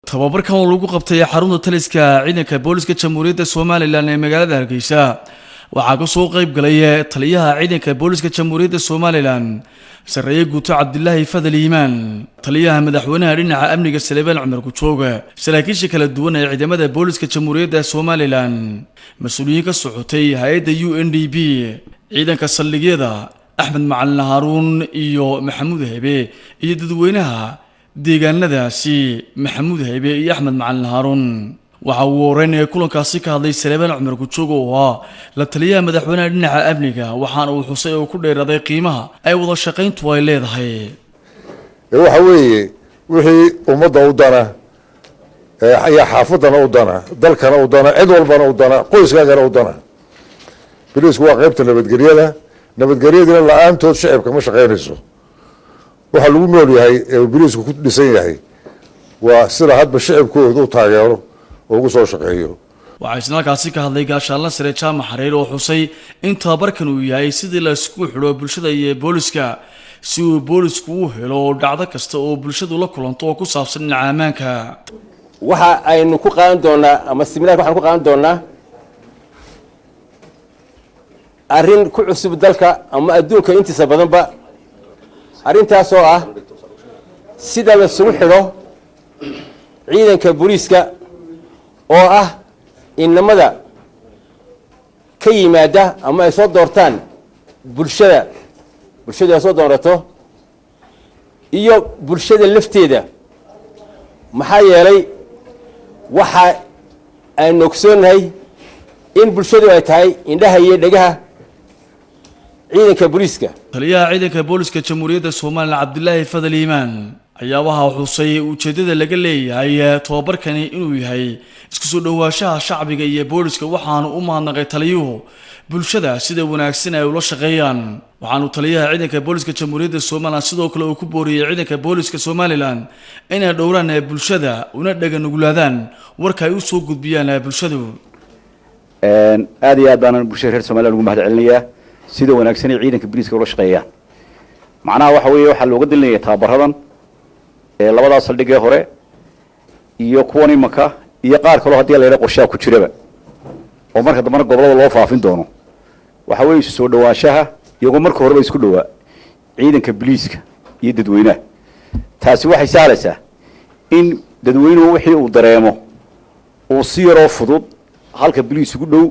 tababarkan oo lagu qabtay xarunta taliska ciidanka booliska jamhuuriyadda Soomaaliland ee magaalada Hargeysa waxaa ka soo qayb galay taliyaha ciidanka booliska jamhuuriyadda Soomaaliland sareeye guuto Cabdullaahi Fadal Iimaan taliyaha madaxweynaha dhinaca amniga Salebaan Cumar Gujooga saraakiisha kala duwan ee ciidamada booliska jamhuuriyadda Soomaaliland mas'uuliyiin ka socotay hay'adda UNDP ciidanka saldhigyada Axmed Macalin Haruun iyo Maxamuud Hebe iyo dadweynaha deegaanadaasi Maxamuud Hebe iyo Axmed Macalin Haruun waxa uu horeynay kulankaasi ka hadlay Salebaan Cumar Gujooga oo la taliyaha madaxweynaha dhinaca amniga waxaana uu xusay oo ku dheeraday qiimaha ay wada shaqayntu ay leedahay waxa weeye wixii ummadda u dana ayaa xaafadana u dana dalkana u dana cid walbana u dana qoyskana u dana bilisku waa qaybta nabadgelyadina la'aantood shacabka ma shaqaynayso waxa lagu nool yahay ee bilisku ku dhisan yahay waa sida hadba shacabkoodu u taageero oo ugu soo shaqeeyo waxay isnaalkaasi ka hadlay gaashaanla sare Jaamac Xariir oo xusay in tababarkan uu yahay sidii la isku xidho bulshada iyo booliska si uu boolisku u helo dhacdo kasta oo bulshadu la kulanto oo ku saabsan ammaanka waxa aynu ku qaadan doonaa ama siminaarka waxaan ku qaadan doonaa arrin ku cusub dalka ama adduunka intiisa badanba arrintaas oo ah sida la isugu xidho ciidanka booliska oo ah inamada ka yimaada ama ay soo doortaan bulshada ay soo doorato iyo bulshada lafteeda maxaa yeelay waxa aan ogsoonahay in bulshadu ay tahay indhaha iyo dhagaha ciidanka booliska taliyaha ciidanka booliska jamhuuriyadda Soomaaliland Cabdullaahi Fadal Iimaan ayaa waxa xusay ujeedada laga leeyahay tababarkani inuu yahay isku soo dhawaashaha shacbiga iyo booliska waxaanu u mahadnaqay taliyuhu bulshada sida wanaagsan ay ula shaqeeyaan waxaanu taliyaha ciidanka booliska jamhuuriyadda Soomaaliland sidoo kale uu ku booriyay ciidanka booliska Soomaaliland inay dhowraan bulshada una dhagan nugulaadaan warka ay u soo gudbiyaan bulshadu aad iyo aad baan bulshada reer Soomaaliland ugu mahadcelinayaa sida wanaagsan ee ciidanka booliska ula shaqeeyaan macnaha waxa weeye waxa looga dilinayaa tababaradan labadaas saldhig ee hore iyo kuwan imanka iyo qaar kale hadii la yiraahdo qorshaha ku jiraba oo marka dambana gobolada loo faafin doono waxa weeye soo dhawaanshaha iyagoo marka horeba isku dhawaa ciidanka booliska iyo dadweynaha taasi waxay saalaysaa in dadweynuhu wixii uu dareemo uu si yar fudud halka booliis ugu dhow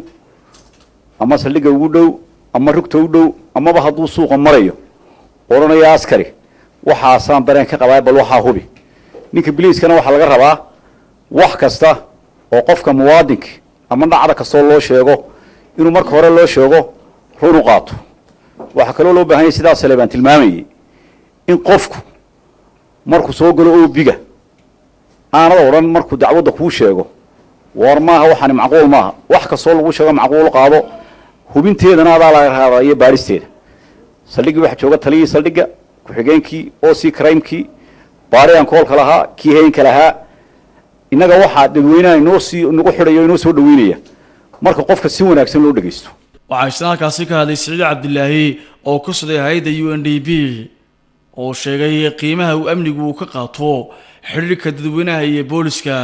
ama saldhiga ugu dhow ama rugta u dhow ama hadduu suuqa marayo oranaya askari waxaasaan dareen ka qabaa bal waxa hubi ninka booliiskana waxa laga rabaa wax kasta oo qofka muwaadinka ama dhacdo kasta loo sheego inuu marka hore loo sheego run u qaato waxa kale oo loo baahan yahay sidaas Salebaan tilmaamayay in qofku markuu soo galo oo biga aanad oran markuu dacwada ku sheego war maaha waxaan macquul maaha wax kasta lagu sheego macquul qaado hubinteedana adaa laga rabaa iyo baaristeeda saldhigi waxa jooga taliyay saldhiga ku xigeenkii oo si crime-kii baariyaan koolka lahaa kii heenka lahaa inaga waxa dadweynaha inoo si nagu xidhayo inoo soo dhaweynaya marka qofka si wanaagsan loo dhageysto waxay isnaalkaasi ka hadlay Saciid Cabdullaahi oo ku soo hay'adda UNDP oo sheegay qiimaha uu amnigu ka qaato xiriirka dadweynaha iyo booliska